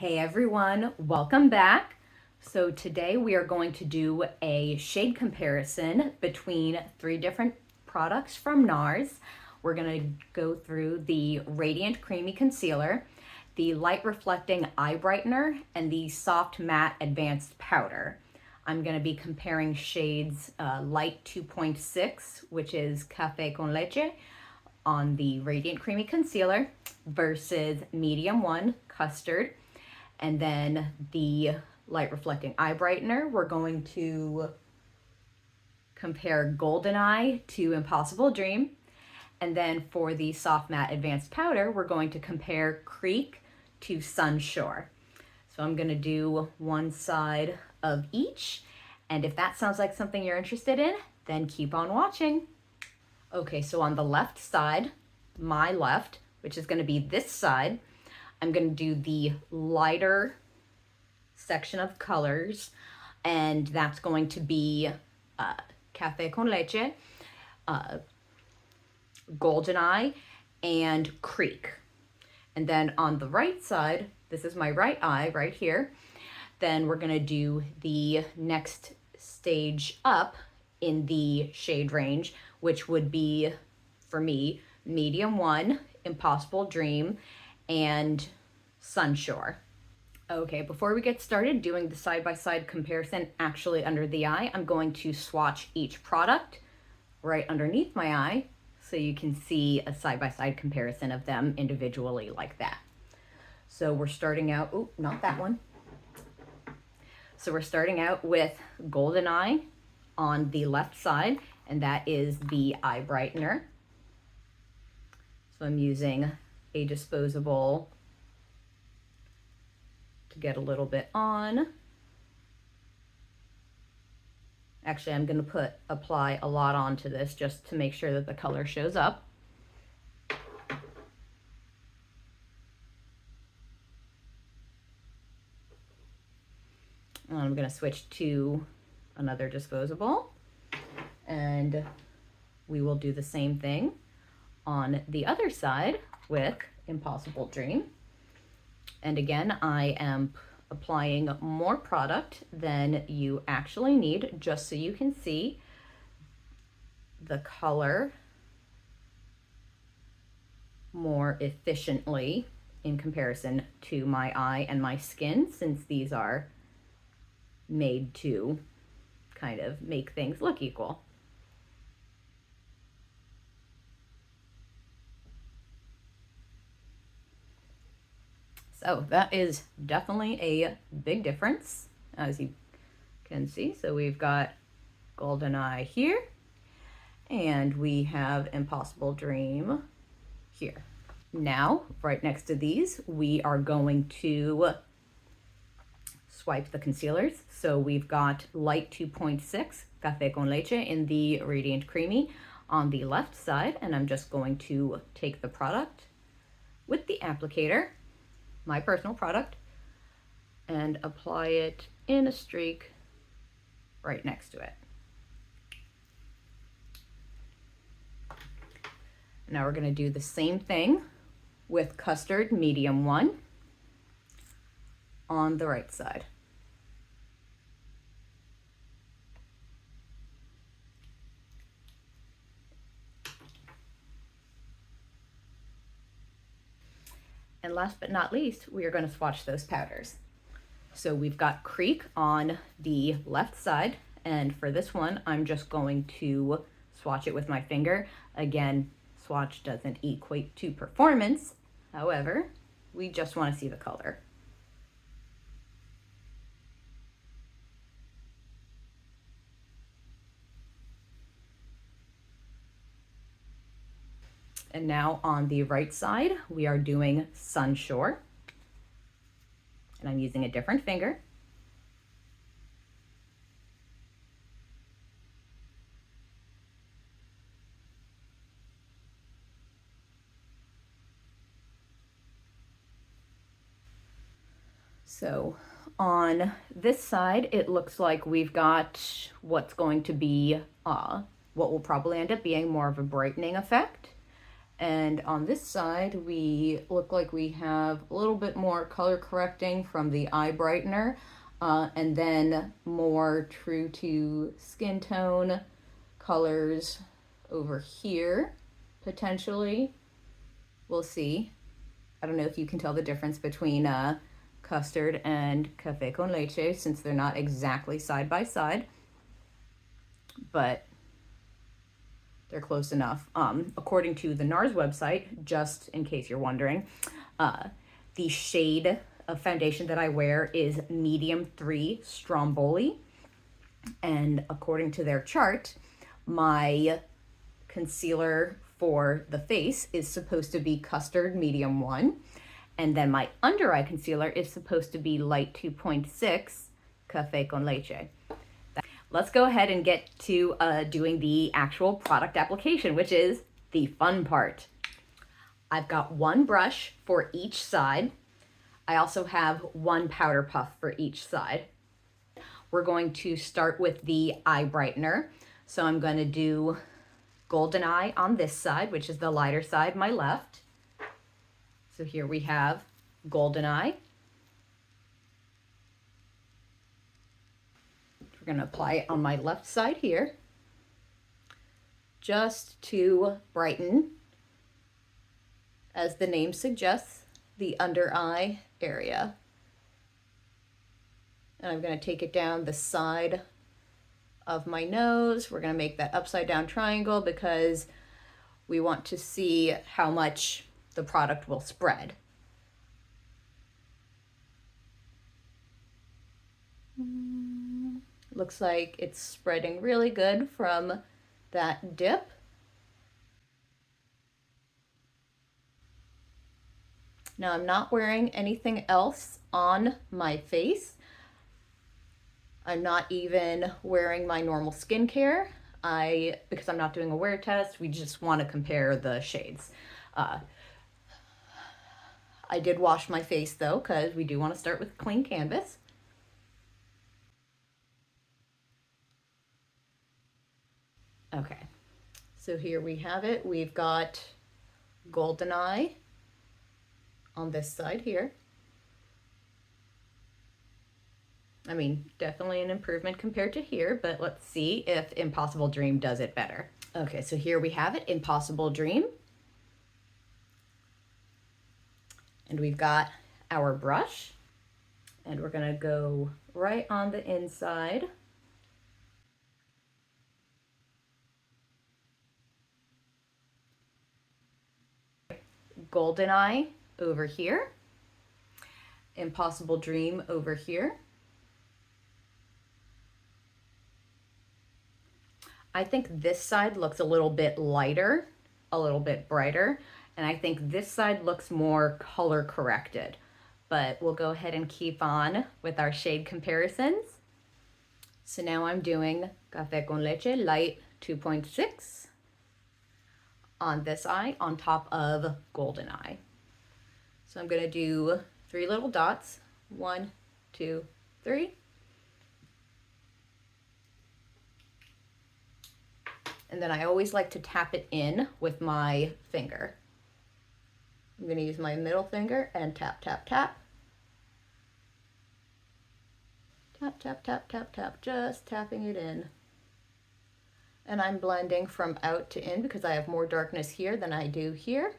Hey everyone, welcome back. So today we are going to do a shade comparison between three different products from NARS. We're going to go through the Radiant Creamy Concealer, the Light Reflecting Eye Brightener, and the Soft Matte Advanced Powder. I'm going to be comparing shades Light 2.6, which is Café con Leche, on the Radiant Creamy Concealer versus Medium 1, Custard. And then the Light Reflecting Eye Brightener, we're going to compare Goldeneye to Impossible Dream. And then for the Soft Matte Advanced Powder, we're going to compare Creek to Sunshore. So I'm going to do one side of each. And if that sounds like something you're interested in, then keep on watching. Okay, so on the left side, my left, which is going to be this side, I'm going to do the lighter section of colors, and that's going to be Café con Leche, Goldeneye, and Creek. And then on the right side, this is my right eye right here, then we're going to do the next stage up in the shade range, which would be, for me, Medium 1, Impossible Dream, and Sunshore. Okay, before we get started doing the side-by-side comparison actually under the eye, I'm going to swatch each product right underneath my eye so you can see a side-by-side comparison of them individually like that. So we're starting out, oh, not that one. So we're starting out with Goldeneye on the left side, and that is the eye brightener. So I'm using a disposable to get a little bit on. Actually, I'm going to apply a lot onto this just to make sure that the color shows up. And I'm going to switch to another disposable, and we will do the same thing on the other side with Impossible Dream. And again, I am applying more product than you actually need, just so you can see the color more efficiently in comparison to my eye and my skin, since these are made to kind of make things look equal. So that is definitely a big difference, as you can see. So we've got Goldeneye here, and we have Impossible Dream here. Now, right next to these, we are going to swipe the concealers. So we've got Light 2.6, Café con Leche, in the Radiant Creamy on the left side, and I'm just going to take the product with the applicator, my personal product, and apply it in a streak right next to it. Now we're going to do the same thing with Custard Medium 1 on the right side. And last but not least, we are going to swatch those powders. So we've got Creek on the left side, and for this one, I'm just going to swatch it with my finger. Again, swatch doesn't equate to performance. However, we just want to see the color. And now on the right side, we are doing Sunshore. And I'm using a different finger. So on this side, it looks like we've got what's going to be, what will probably end up being more of a brightening effect. And on this side, we look like we have a little bit more color correcting from the eye brightener, and then more true to skin tone colors over here, potentially. We'll see. I don't know if you can tell the difference between Custard and Café con Leche, since they're not exactly side by side, but they're close enough. According to the NARS website, just in case you're wondering, the shade of foundation that I wear is medium 3 Stromboli. And according to their chart, my concealer for the face is supposed to be Custard medium 1. And then my under eye concealer is supposed to be light 2.6 Café con Leche. Let's go ahead and get to doing the actual product application, which is the fun part. I've got one brush for each side. I also have one powder puff for each side. We're going to start with the eye brightener. So I'm going to do Goldeneye on this side, which is the lighter side, my left. So here we have Goldeneye. We're going to apply it on my left side here, just to brighten, as the name suggests, the under eye area. And I'm going to take it down the side of my nose. We're going to make that upside down triangle because we want to see how much the product will spread. Looks like it's spreading really good from that dip. Now I'm not wearing anything else on my face. I'm not even wearing my normal skincare. Because I'm not doing a wear test, we just want to compare the shades. I did wash my face though, because we do want to start with clean canvas. Okay, so here we have it. We've got Goldeneye on this side here. I mean, definitely an improvement compared to here, but let's see if Impossible Dream does it better. Okay, so here we have it, Impossible Dream. And we've got our brush, and we're gonna go right on the inside. Goldeneye over here, Impossible Dream over here. I think this side looks a little bit lighter, a little bit brighter, and I think this side looks more color corrected. But we'll go ahead and keep on with our shade comparisons. So now I'm doing Café con Leche Light 2.6 on this eye on top of Goldeneye. So I'm gonna do 3 little dots, 1, 2, 3. And then I always like to tap it in with my finger. I'm gonna use my middle finger and tap, tap, tap. Tap, tap, tap, tap, tap, just tapping it in. And I'm blending from out to in because I have more darkness here than I do here.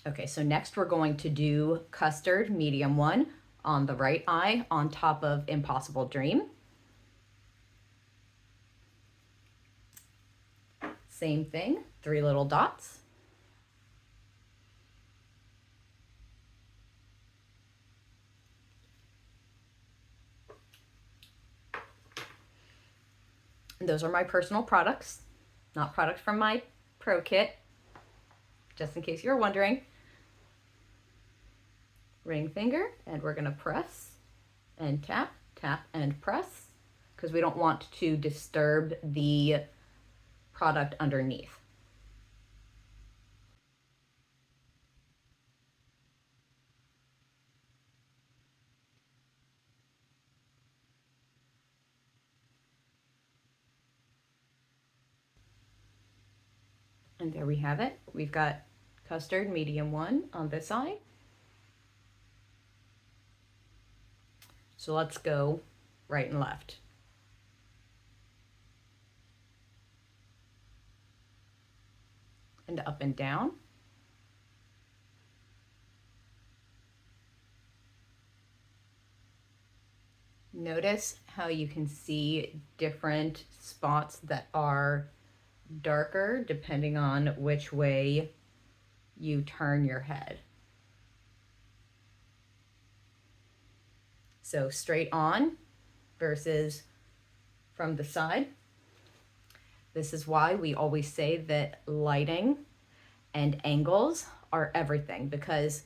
Okay, so next we're going to do Custard medium 1 on the right eye on top of Impossible Dream. Same thing, 3 little dots. And those are my personal products, not products from my pro kit, just in case you're wondering. Ring finger, and we're gonna press and tap, tap and press, because we don't want to disturb the product underneath. And there we have it. We've got Custard medium 1 on this eye. So let's go right and left. And up and down. Notice how you can see different spots that are darker depending on which way you turn your head. So straight on versus from the side. This is why we always say that lighting and angles are everything, because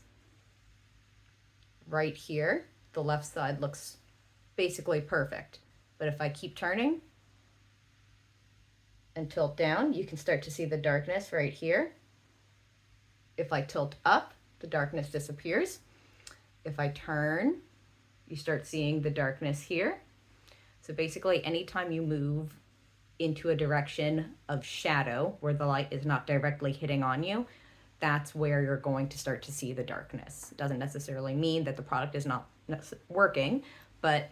right here, the left side looks basically perfect. But if I keep turning and tilt down, you can start to see the darkness right here. If I tilt up, the darkness disappears. If I turn, you start seeing the darkness here. So basically, anytime you move into a direction of shadow where the light is not directly hitting on you, that's where you're going to start to see the darkness. It doesn't necessarily mean that the product is not working, but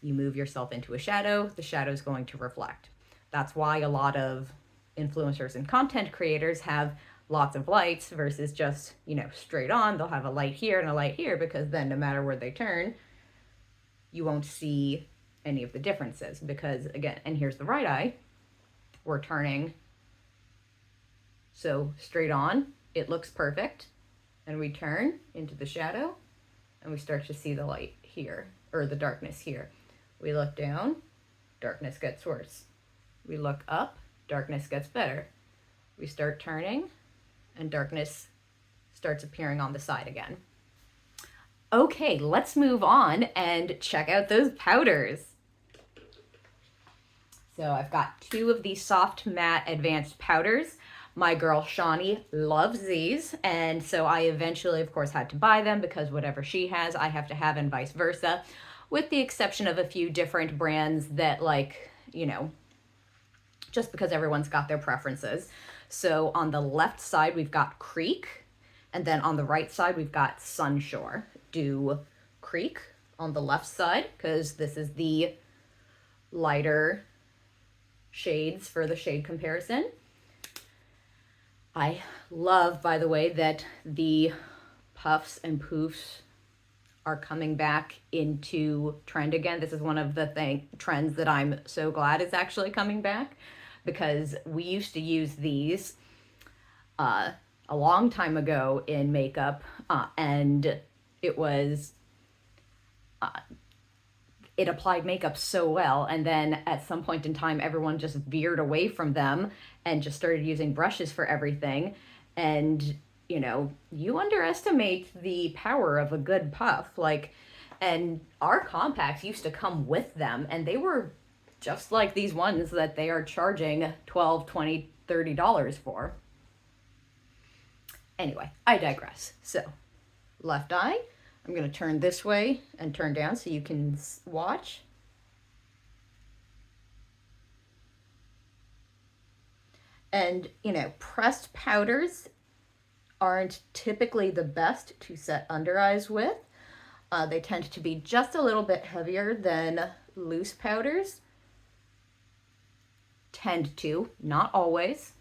you move yourself into a shadow, the shadow is going to reflect. That's why a lot of influencers and content creators have lots of lights versus just, straight on. They'll have a light here and a light here, because then no matter where they turn, you won't see any of the differences. Because again, and here's the right eye, we're turning. So straight on, it looks perfect. And we turn into the shadow and we start to see the light here, or the darkness here. We look down, darkness gets worse. We look up, darkness gets better. We start turning and darkness starts appearing on the side again. Okay, let's move on and check out those powders. So I've got 2 of these soft matte advanced powders. My girl Shawnee loves these, and so I eventually, of course, had to buy them because whatever she has, I have to have, and vice versa, with the exception of a few different brands that, just because everyone's got their preferences. So on the left side, we've got Creek, and then on the right side, we've got Sunshore. Do Creek on the left side, because this is the lighter shades for the shade comparison. I love, by the way, that the puffs and poofs are coming back into trend again. This is one of the trends that I'm so glad is actually coming back, because we used to use these a long time ago in makeup, and it was it applied makeup so well, and then at some point in time everyone just veered away from them and just started using brushes for everything. And you underestimate the power of a good puff. And our compacts used to come with them, and they were just like these ones that they are charging $12, $20, $30 for. Anyway, I digress. So left eye, I'm going to turn this way and turn down so you can watch. And, pressed powders aren't typically the best to set under eyes with. They tend to be just a little bit heavier than loose powders. Tend to, not always.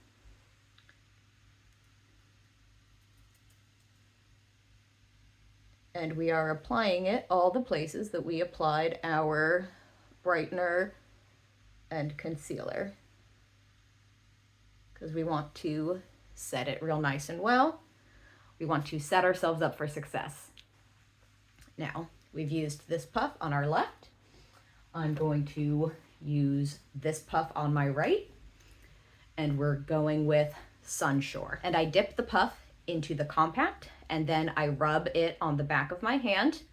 And we are applying it all the places that we applied our brightener and concealer, because we want to set it real nice and well. We want to set ourselves up for success. Now, we've used this puff on our left. I'm going to use this puff on my right, and we're going with Sunshore. And I dip the puff into the compact, and then I rub it on the back of my hand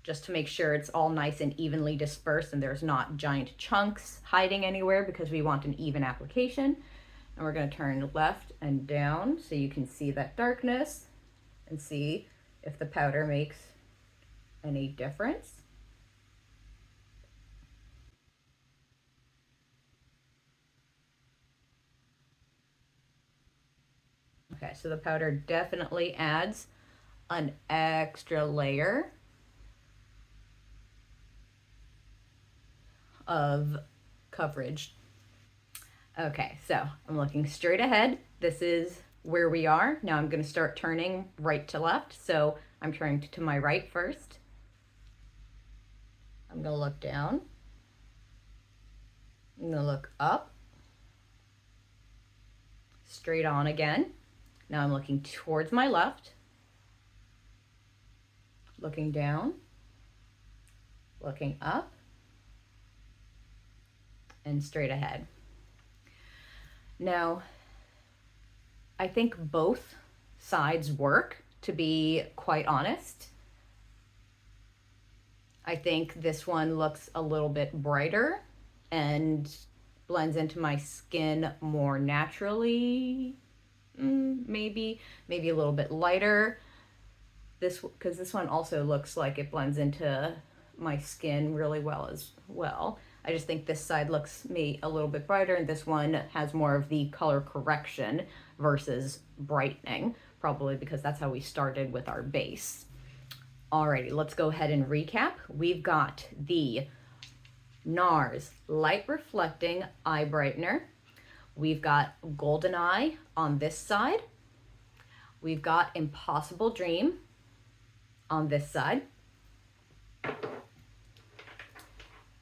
just to make sure it's all nice and evenly dispersed and there's not giant chunks hiding anywhere, because we want an even application. And we're going to turn left and down so you can see that darkness and see if the powder makes any difference. Okay, so the powder definitely adds an extra layer of coverage. Okay, so I'm looking straight ahead. This is where we are. Now I'm going to start turning right to left. So I'm turning to my right first. I'm going to look down. I'm going to look up. Straight on again. Now I'm looking towards my left. Looking down. Looking up. And straight ahead. Now, I think both sides work, to be quite honest. I think this one looks a little bit brighter and blends into my skin more naturally. Maybe a little bit lighter. Because this one also looks like it blends into my skin really well as well. I just think this side looks me a little bit brighter, and this one has more of the color correction versus brightening, probably because that's how we started with our base. Alrighty, let's go ahead and recap. We've got the NARS Light Reflecting Eye Brightener. We've got Goldeneye on this side. We've got Impossible Dream on this side.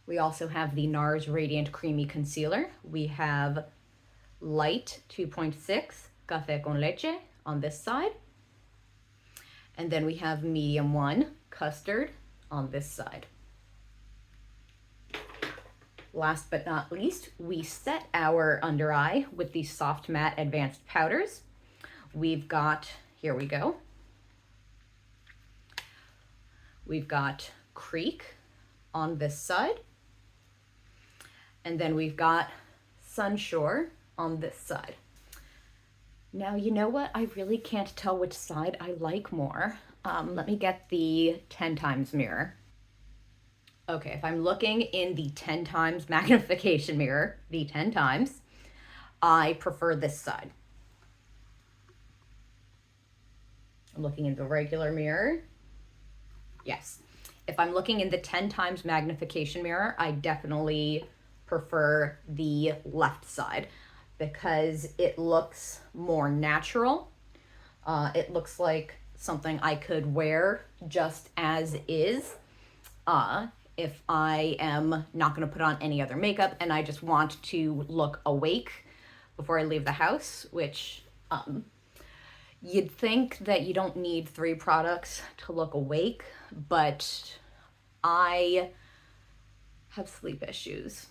We also have the NARS Radiant Creamy Concealer. We have Light 2.6 Café con Leche on this side. And then we have Medium 1 Custard on this side. Last but not least, we set our under eye with the Soft Matte Advanced Powders. We've got, here we go. We've got Creek on this side. And then we've got Sunshore on this side. Now, you know what? I really can't tell which side I like more. Let me get the 10 times mirror. Okay, if I'm looking in the 10 times magnification mirror, the 10 times, I prefer this side. I'm looking in the regular mirror. Yes. If I'm looking in the 10 times magnification mirror, I definitely prefer the left side because it looks more natural. It looks like something I could wear just as is if I am not going to put on any other makeup and I just want to look awake before I leave the house, which you'd think that you don't need 3 products to look awake, but I have sleep issues.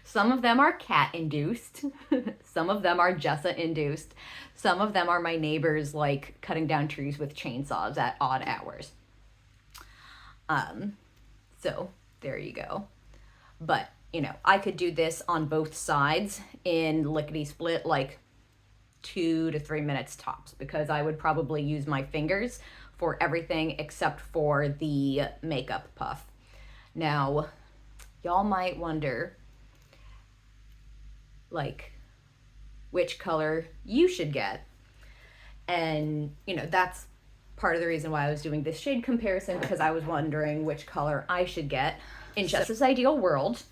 Some of them are cat induced. Some of them are Jessa induced. Some of them are my neighbors like cutting down trees with chainsaws at odd hours. So there you go. But, you know, I could do this on both sides in lickety split, like 2 to 3 minutes tops, because I would probably use my fingers for everything except for the makeup puff. Now, y'all might wonder, like, which color you should get. And, you know, that's part of the reason why I was doing this shade comparison, because I was wondering which color I should get. In Jessa's ideal world,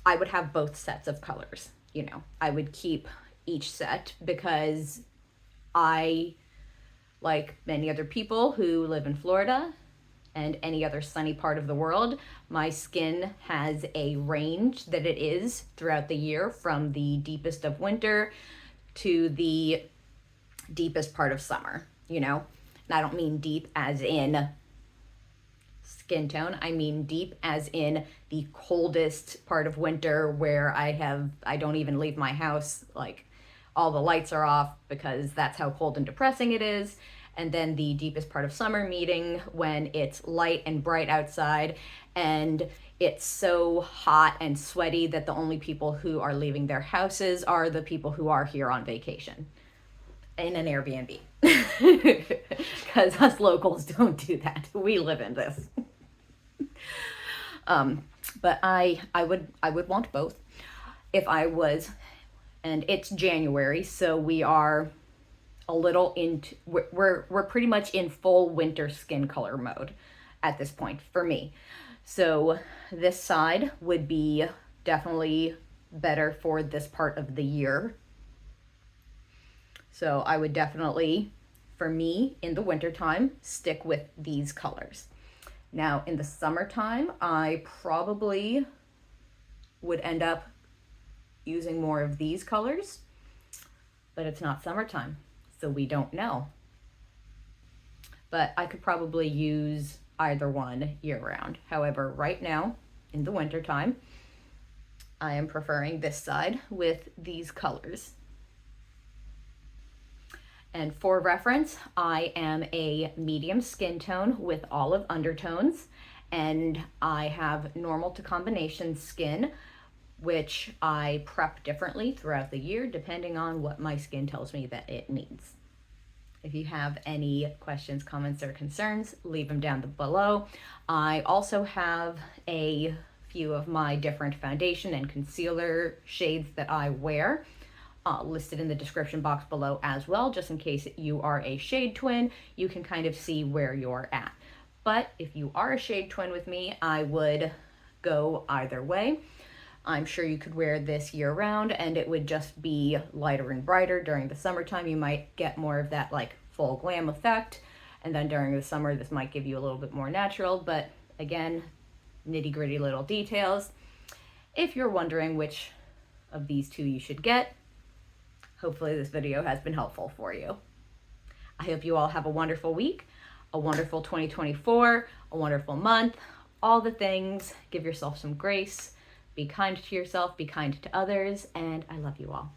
I would have both sets of colors. You know, I would keep each set because I, like many other people who live in Florida and any other sunny part of the world, my skin has a range that it is throughout the year, from the deepest of winter to the deepest part of summer, you know? And I don't mean deep as in skin tone, I mean deep as in the coldest part of winter where I don't even leave my house, like all the lights are off because that's how cold and depressing it is. And then the deepest part of summer, meeting when it's light and bright outside and it's so hot and sweaty that the only people who are leaving their houses are the people who are here on vacation in an Airbnb. Because us locals don't do that. We live in this. But I would want both. If I was and it's January, so we are a little into, we're pretty much in full winter skin color mode at this point for me. So this side would be definitely better for this part of the year. So I would definitely, for me, in the wintertime, stick with these colors. Now in the summertime, I probably would end up using more of these colors, but it's not summertime, so we don't know. But I could probably use either one year round. However, right now in the wintertime, I am preferring this side with these colors. And for reference, I am a medium skin tone with olive undertones, and I have normal to combination skin, which I prep differently throughout the year depending on what my skin tells me that it needs. If you have any questions, comments, or concerns, leave them down below. I also have a few of my different foundation and concealer shades that I wear listed in the description box below as well, just in case you are a shade twin, you can kind of see where you're at. But if you are a shade twin with me, I would go either way. I'm sure you could wear this year round and it would just be lighter and brighter. During the summertime, you might get more of that like full glam effect. And then during the summer, this might give you a little bit more natural, but again, nitty gritty little details. If you're wondering which of these two you should get, hopefully this video has been helpful for you. I hope you all have a wonderful week, a wonderful 2024, a wonderful month, all the things. Give yourself some grace. Be kind to yourself, be kind to others, and I love you all.